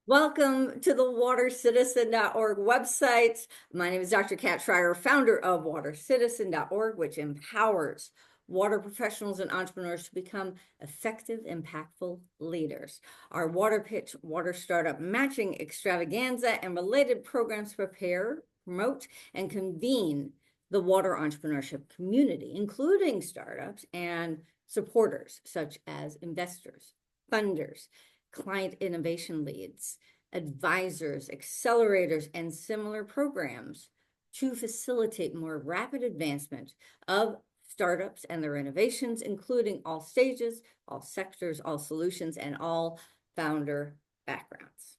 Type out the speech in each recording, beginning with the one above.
Welcome to the WaterCitizen.org website. My name is Dr. Kat Schreier, founder of WaterCitizen.org, which empowers water professionals and entrepreneurs to become effective, impactful leaders. Our WaterPitch Water Startup Matching Extravaganza and related programs prepare, promote, and convene the water entrepreneurship community, including startups and supporters such as investors, funders, client innovation leads, advisors, accelerators, and similar programs to facilitate more rapid advancement of startups and their innovations, including all stages, all sectors, all solutions, and all founder backgrounds.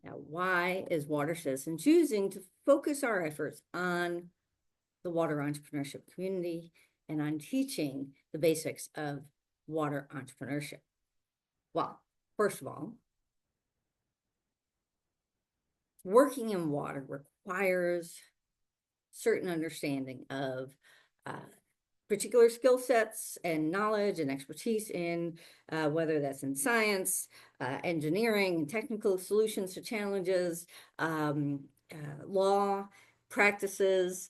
Now, why is WaterCitizen choosing to focus our efforts on the water entrepreneurship community and on teaching the basics of water entrepreneurship? Well, first of all, working in water requires certain understanding of particular skill sets and knowledge and expertise in whether that's in science, engineering, technical solutions to challenges, law, practices,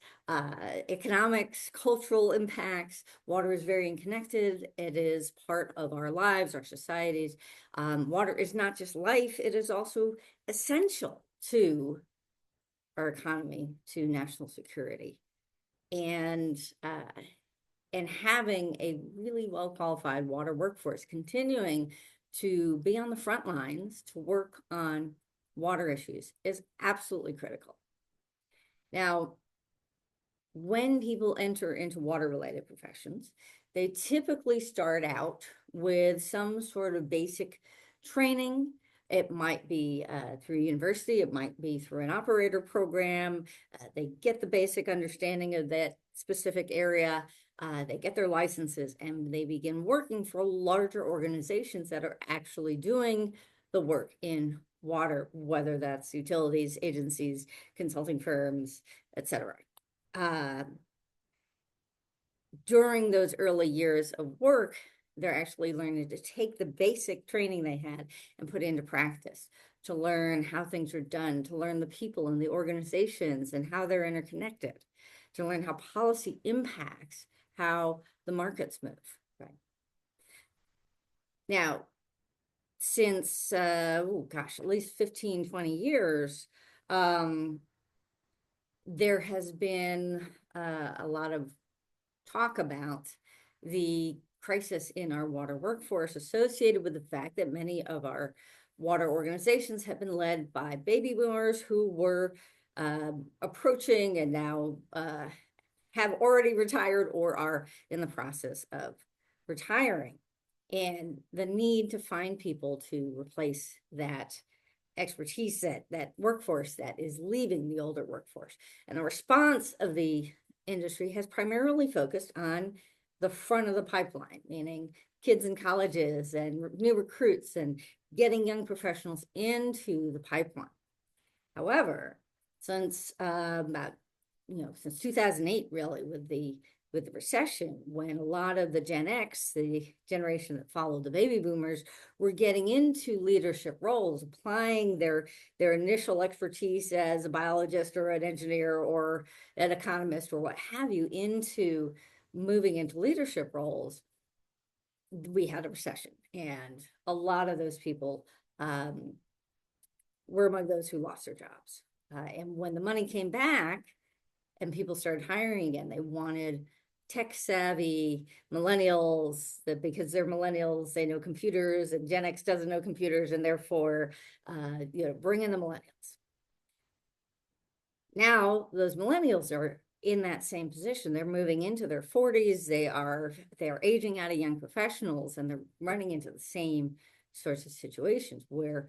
economics, cultural impacts. Water is very connected. It is part of our lives, our societies. Water is not just life, it is also essential to our economy, to national security. And having a really well-qualified water workforce continuing to be on the front lines to work on water issues is absolutely critical. Now, when people enter into water-related professions, they typically start out with some sort of basic training. It might be through university, it might be through an operator program. They get the basic understanding of that specific area. They get their licenses and they begin working for larger organizations that are actually doing the work in water, whether that's utilities, agencies, consulting firms, etc. During those early years of work, they're actually learning to take the basic training they had and put into practice, to learn how things are done, to learn the people and the organizations and how they're interconnected, to learn how policy impacts how the markets move. Right. Now, since, at least 15, 20 years, there has been a lot of talk about the crisis in our water workforce associated with the fact that many of our water organizations have been led by baby boomers who were approaching and now have already retired or are in the process of retiring. And the need to find people to replace that expertise, that workforce that is leaving the older workforce. And the response of the industry has primarily focused on the front of the pipeline, meaning kids in colleges and new recruits and getting young professionals into the pipeline. However, since since 2008, really, with the recession, when a lot of the Gen X, the generation that followed the baby boomers, were getting into leadership roles, applying their initial expertise as a biologist or an engineer or an economist or what have you into moving into leadership roles, we had a recession. And a lot of those people were among those who lost their jobs. And when the money came back and people started hiring again, they wanted tech savvy millennials, that because they're millennials, they know computers, and Gen X doesn't know computers, and therefore, bring in the millennials. Now, those millennials are in that same position. They're moving into their 40s. They are aging out of young professionals, and they're running into the same sorts of situations where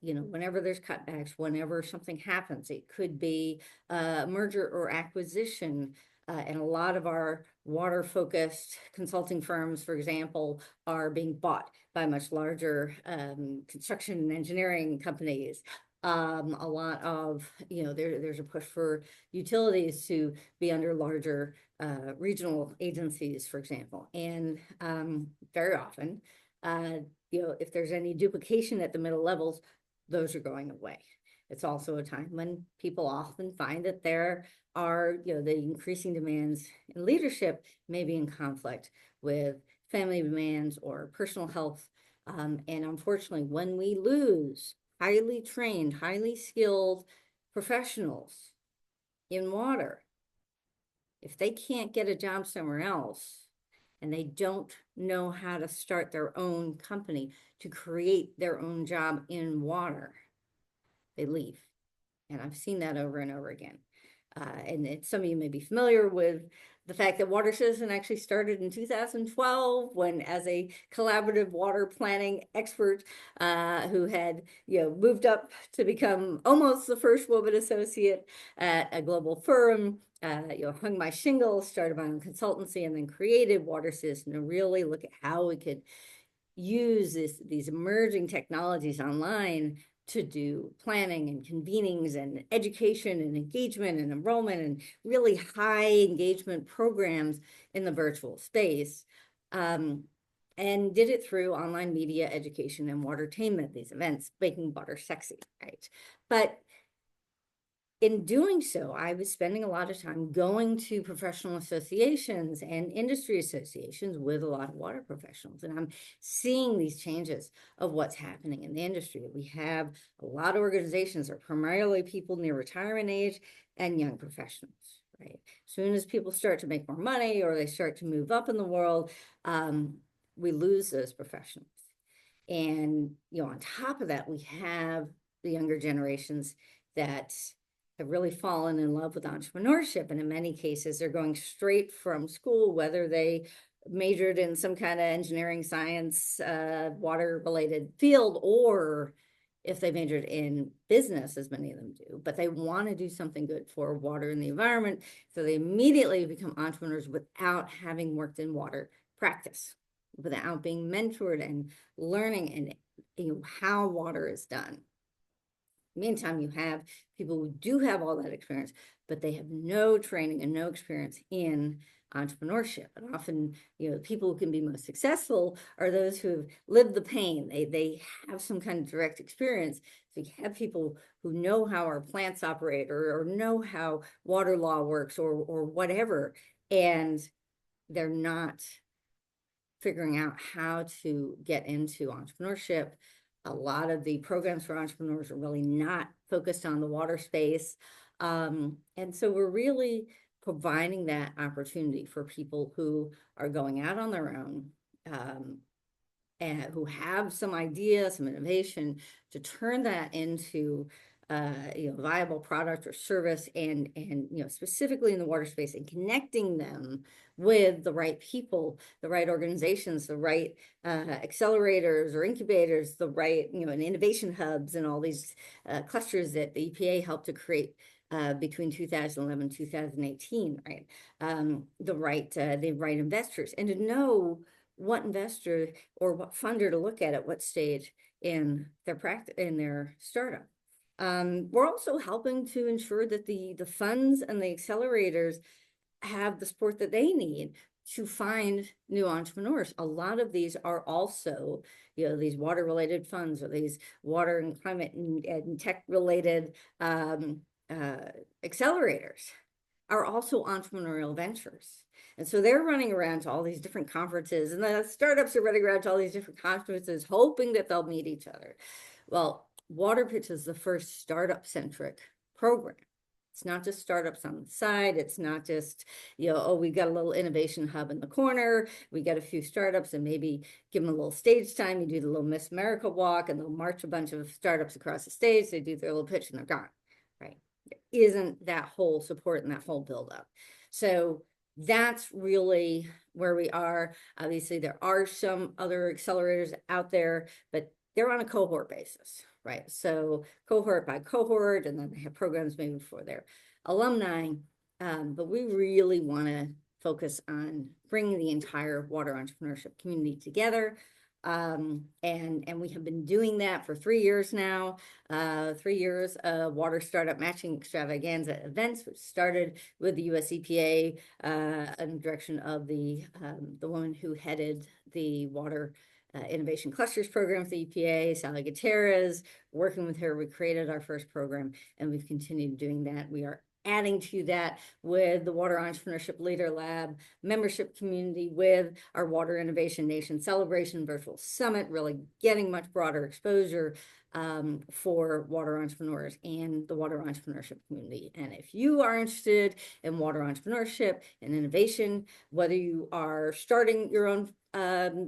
whenever there's cutbacks, whenever something happens, it could be a merger or acquisition. And a lot of our water-focused consulting firms, for example, are being bought by much larger construction and engineering companies. A lot of, there's a push for utilities to be under larger regional agencies, for example. And very often, If there's any duplication at the middle levels, those are going away. It's also a time when people often find that there are, the increasing demands in leadership may be in conflict with family demands or personal health. And unfortunately, when we lose highly trained, highly skilled professionals in water, if they can't get a job somewhere else and they don't know how to start their own company to create their own job in water, they leave. And I've seen that over and over again. And some of you may be familiar with the fact that WaterCitizen actually started in 2012 when, as a collaborative water planning expert who had moved up to become almost the first woman associate at a global firm, hung my shingle, started my own consultancy, and then created WaterCitizen to really look at how we could use these emerging technologies online to do planning and convenings and education and engagement and enrollment and really high engagement programs in the virtual space. And did it through online media education and watertainment, these events, making water sexy, right? But in doing so, I was spending a lot of time going to professional associations and industry associations with a lot of water professionals. And I'm seeing these changes of what's happening in the industry. We have a lot of organizations that are primarily people near retirement age and young professionals, right? As soon as people start to make more money or they start to move up in the world, we lose those professionals. And, on top of that, we have the younger generations that have really fallen in love with entrepreneurship. And in many cases, they're going straight from school, whether they majored in some kind of engineering, science, water-related field, or if they majored in business, as many of them do, but they want to do something good for water and the environment. So they immediately become entrepreneurs without having worked in water practice, without being mentored and learning and how water is done. Meantime, you have people who do have all that experience, but they have no training and no experience in entrepreneurship. And often, people who can be most successful are those who have lived the pain. They have some kind of direct experience. So you have people who know how our plants operate or know how water law works or whatever, and they're not figuring out how to get into entrepreneurship. A lot of the programs for entrepreneurs are really not focused on the water space. And so we're really providing that opportunity for people who are going out on their own and who have some idea, some innovation, to turn that into viable product or service, and specifically in the water space, and connecting them with the right people, the right organizations, the right accelerators or incubators, the right and innovation hubs, and all these clusters that the EPA helped to create between 2011 and 2018, right? The right investors, and to know what investor or what funder to look at what stage in their practice, in their startup. We're also helping to ensure that the funds and the accelerators have the support that they need to find new entrepreneurs. A lot of these are also, these water related funds or these water and climate and tech related accelerators are also entrepreneurial ventures. And so they're running around to all these different conferences, and the startups are running around to all these different conferences, hoping that they'll meet each other. Well, WaterPitch is the first startup-centric program. It's not just startups on the side. It's not just, we got a little innovation hub in the corner. We got a few startups and maybe give them a little stage time. You do the little Miss America walk and they'll march a bunch of startups across the stage. They do their little pitch and they're gone, right? There isn't that whole support and that whole buildup. So that's really where we are. Obviously, there are some other accelerators out there, but they're on a cohort basis, right? So cohort by cohort, and then they have programs maybe for their alumni. But we really want to focus on bringing the entire water entrepreneurship community together. And we have been doing that for 3 years now. 3 years of water startup matching extravaganza events, which started with the US EPA in the direction of the woman who headed the water innovation clusters program with the EPA. Sally Gutierrez, working with her, we created our first program, and we've continued doing that. We are adding to that with the Water Entrepreneurship Leader Lab membership community, with our Water Innovation Nation Celebration Virtual Summit, really getting much broader exposure for water entrepreneurs and the water entrepreneurship community. And if you are interested in water entrepreneurship and innovation, whether you are starting your own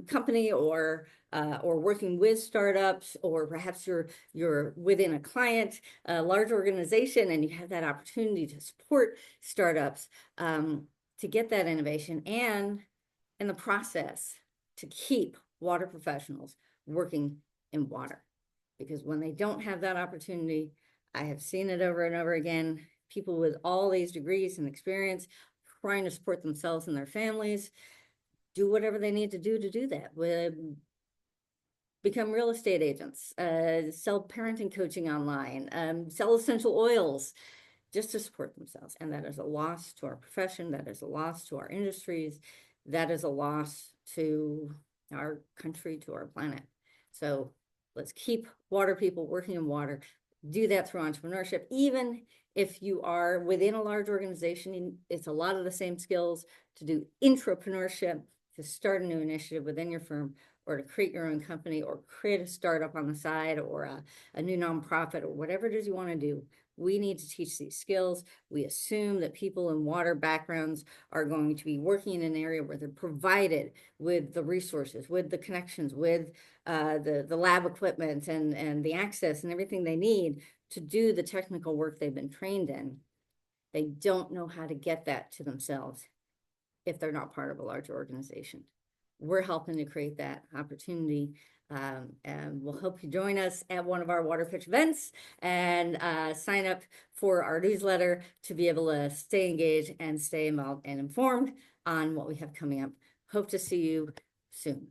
company or working with startups, or perhaps you're within a client, a large organization, and you have that opportunity to support startups to get that innovation, and in the process to keep water professionals working in water. Because when they don't have that opportunity, I have seen it over and over again, people with all these degrees and experience trying to support themselves and their families, do whatever they need to do that. Become real estate agents, sell parenting coaching online, sell essential oils, just to support themselves. And that is a loss to our profession. That is a loss to our industries. That is a loss to our country, to our planet. So let's keep water people working in water. Do that through entrepreneurship. Even if you are within a large organization, it's a lot of the same skills to do intrapreneurship, to start a new initiative within your firm, or to create your own company, or create a startup on the side, or a new nonprofit, or whatever it is you want to do. We need to teach these skills. We assume that people in water backgrounds are going to be working in an area where they're provided with the resources, with the connections, with the lab equipment and the access and everything they need to do the technical work they've been trained in. They don't know how to get that to themselves if they're not part of a large organization. We're helping to create that opportunity. And we'll hope you join us at one of our WaterPitch events, and sign up for our newsletter to be able to stay engaged and stay involved and informed on what we have coming up. Hope to see you soon.